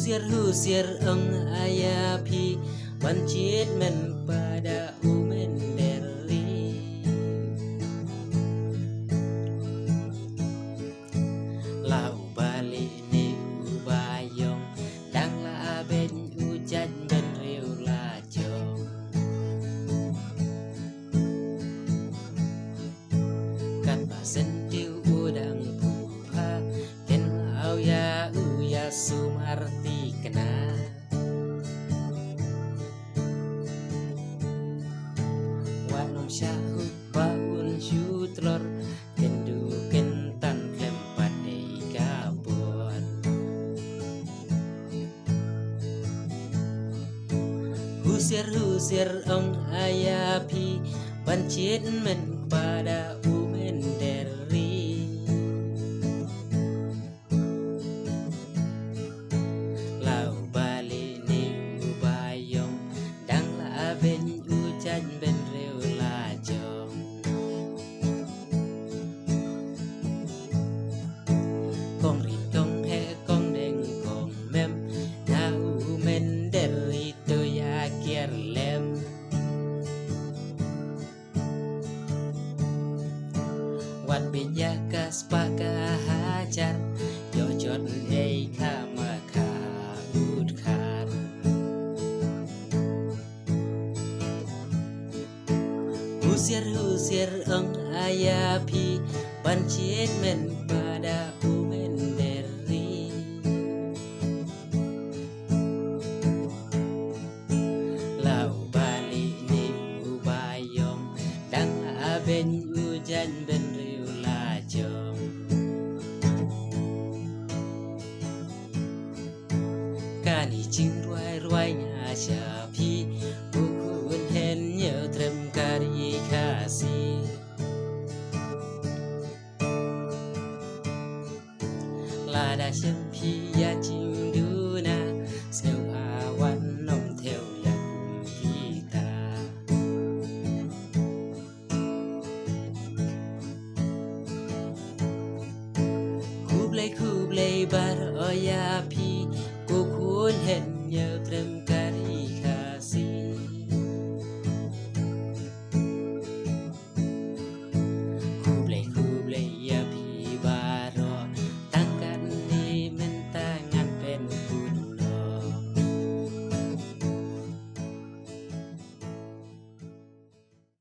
Husir ang ayapi Bancit men pada umen deri Lau balik ni ubayong Dang la ben ujan ben riu lajong Kan basen tiu udang pupa Ken mau ya uya sumarti kena Wanom syahut baun syutlor Kendu kentan klempat dei kabon Husir ang ayapi Bancit men pada umen deri Lau balik ni ubayong Dang la ben ujan ben riu lajong Kong rin kong he kong deng kong mem Na umen deri tu ya kier lem Wat bija kas paka hajar Jojot ei kama ka udkar Husir ang ayapi Bancit men pada umen deri Lau balik ni ubayong Dang la ben ujan ben riu lajong Kani jing ruai nya syapi